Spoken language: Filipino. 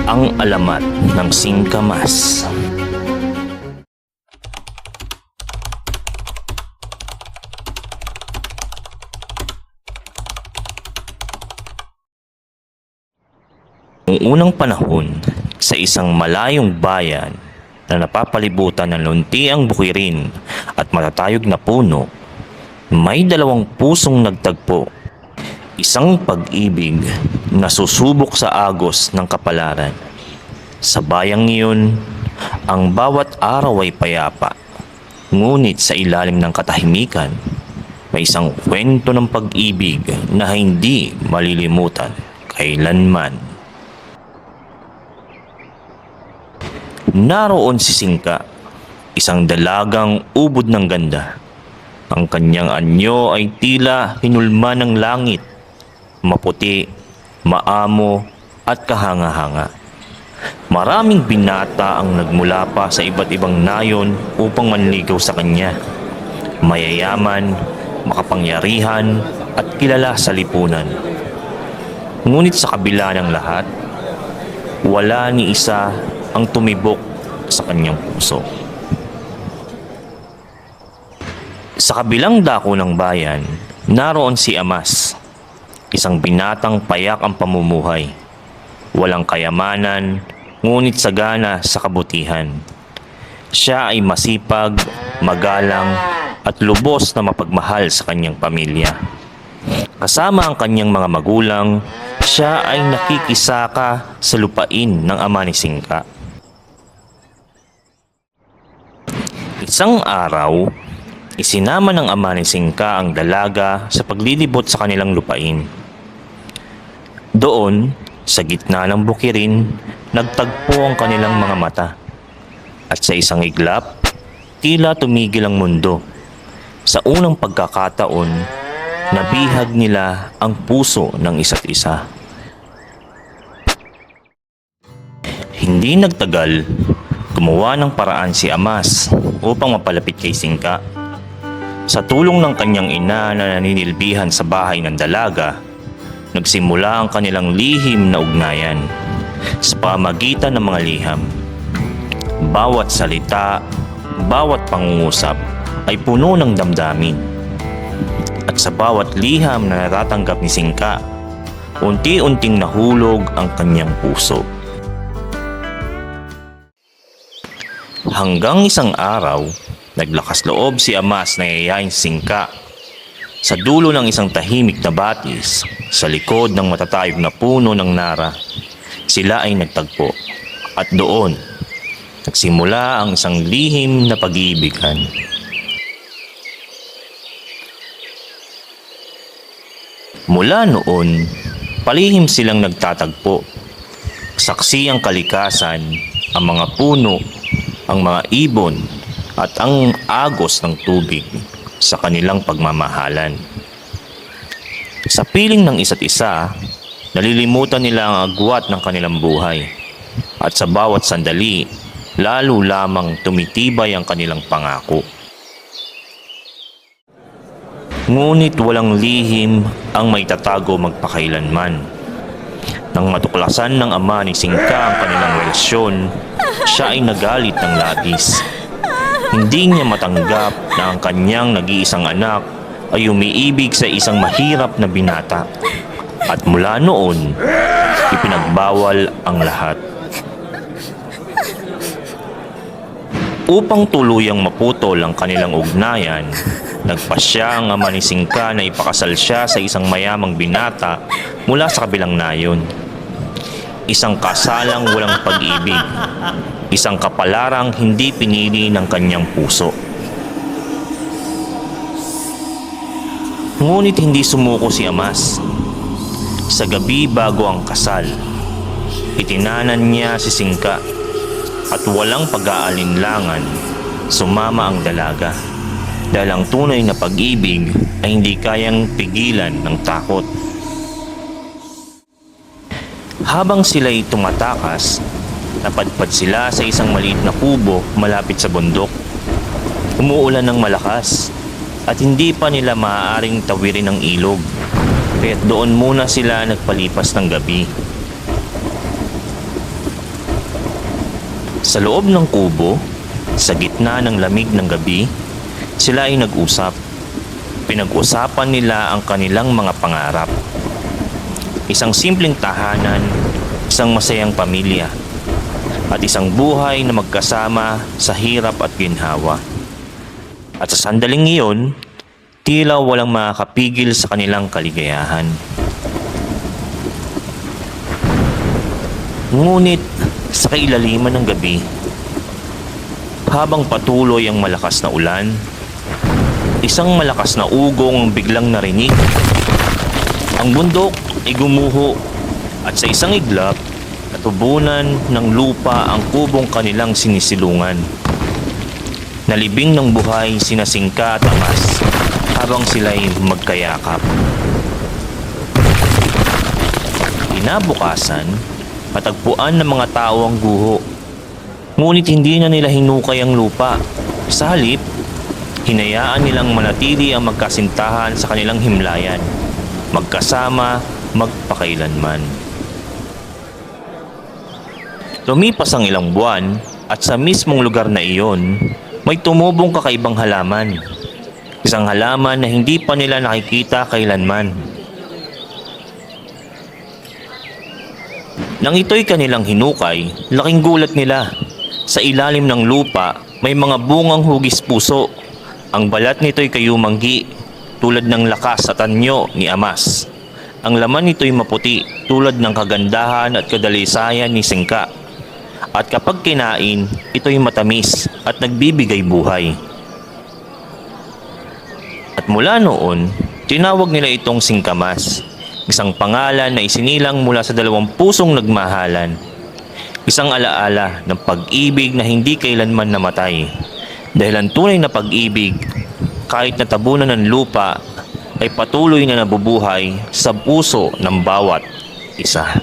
Ang alamat ng singkamas. Noong unang panahon, sa isang malayong bayan na napapalibutan ng luntiang bukirin at matatayog na puno, may dalawang pusong nagtagpo. Isang pag-ibig na susubok sa agos ng kapalaran. Sa bayang iyon, ang bawat araw ay payapa. Ngunit sa ilalim ng katahimikan, may isang kwento ng pag-ibig na hindi malilimutan kailanman. Naroon si Singka, isang dalagang ubod ng ganda. Ang kanyang anyo ay tila hinulma ng langit, maputi, maamo at kahanga-hanga. Maraming binata ang nagmula pa sa iba't ibang nayon upang manligaw sa kanya. Mayayaman, makapangyarihan at kilala sa lipunan. Ngunit sa kabila ng lahat, wala ni isa ang tumibok sa kanyang puso. Sa kabilang dako ng bayan, naroon si Amas, isang binatang payak ang pamumuhay. Walang kayamanan, ngunit sagana sa kabutihan. Siya ay masipag, magalang, at lubos na mapagmahal sa kanyang pamilya. Kasama ang kanyang mga magulang, siya ay nakikisaka sa lupain ng ama ni Singka. Isang araw, isinama ng ama ni Singka ang dalaga sa paglilibot sa kanilang lupain. Doon, sa gitna ng bukirin, nagtagpo ang kanilang mga mata. At sa isang iglap, tila tumigil ang mundo. Sa unang pagkakataon, nabihag nila ang puso ng isa't isa. Hindi nagtagal, gumawa ng paraan si Amas upang mapalapit kay Singka. Sa tulong ng kanyang ina na naninilbihan sa bahay ng dalaga, nagsimula ang kanilang lihim na ugnayan sa pamagitan ng mga liham. Bawat salita, bawat pangungusap ay puno ng damdamin. At sa bawat liham na natatanggap ni Singka, unti-unting nahulog ang kanyang puso. Hanggang isang araw, naglakas loob si Amas na yayain si Singka. Sa dulo ng isang tahimik na batis, sa likod ng matatayog na puno ng nara, sila ay nagtagpo. At doon, nagsimula ang isang lihim na pag-iibigan. Mula noon, palihim silang nagtatagpo. Saksi ang kalikasan, ang mga puno, ang mga ibon, at ang agos ng tubig sa kanilang pagmamahalan. Sa piling ng isa't isa, nalilimutan nila ang agwat ng kanilang buhay. At sa bawat sandali, lalo lamang tumitibay ang kanilang pangako. Ngunit walang lihim ang may tatago magpakailanman. Nang matuklasan ng ama ni Singka ang kanilang relasyon, siya ay nagalit ng labis. Hindi niya matanggap na ang kanyang nag-iisang anak ay umiibig sa isang mahirap na binata. At mula noon, ipinagbawal ang lahat. Upang tuluyang maputol ang kanilang ugnayan, nagpasya ang ama ni Singka na ipakasal siya sa isang mayamang binata mula sa kabilang nayon. Isang kasalang walang pag-ibig, isang kapalarang hindi pinili ng kanyang puso. Ngunit hindi sumuko si Amas. Sa gabi bago ang kasal, itinanan niya si Singka at walang pag-aalinlangan, sumama ang dalaga. Dahil ang tunay na pag-ibig ay hindi kayang pigilan ng takot. Habang sila'y tumatakas, napadpad sila sa isang maliit na kubo malapit sa bundok. Umuulan ng malakas at hindi pa nila maaaring tawirin ang ilog, kaya't doon muna sila nagpalipas ng gabi. Sa loob ng kubo, sa gitna ng lamig ng gabi, sila ay nag-usap. Pinag-usapan nila ang kanilang mga pangarap. Isang simpleng tahanan, isang masayang pamilya, at isang buhay na magkasama sa hirap at ginhawa. At sa sandaling iyon, tila walang makakapigil sa kanilang kaligayahan. Ngunit sa kailaliman ng gabi, habang patuloy ang malakas na ulan, isang malakas na ugong ang biglang narinig. Ang bundok ay gumuho at sa isang iglap, natubunan ng lupa ang kubong kanilang sinisilungan. Nalibing ng buhay sina Singka at Amas habang sila'y magkayakap. Kinabukasan, matagpuan ng mga tao ang guho. Ngunit hindi na nila hinukay ang lupa. Sa halip, hinayaan nilang manatili ang magkasintahan sa kanilang himlayan, magkasama, magpakailanman. Lumipas ang ilang buwan at sa mismong lugar na iyon, may tumubong kakaibang halaman. Isang halaman na hindi pa nila nakikita kailanman. Nang ito'y kanilang hinukay, laking gulat nila. Sa ilalim ng lupa, may mga bungang hugis puso. Ang balat nito'y kayumanggi, tulad ng lakas at anyo ni Amas. Ang laman nito'y maputi, tulad ng kagandahan at kadalisayan ni Singka. At kapag kinain, ito'y matamis at nagbibigay buhay. At mula noon, tinawag nila itong Singkamas, isang pangalan na isinilang mula sa dalawang pusong nagmahalan. Isang alaala ng pag-ibig na hindi kailanman namatay. Dahil ang tunay na pag-ibig, kahit natabunan ng lupa, ay patuloy na nabubuhay sa puso ng bawat isa.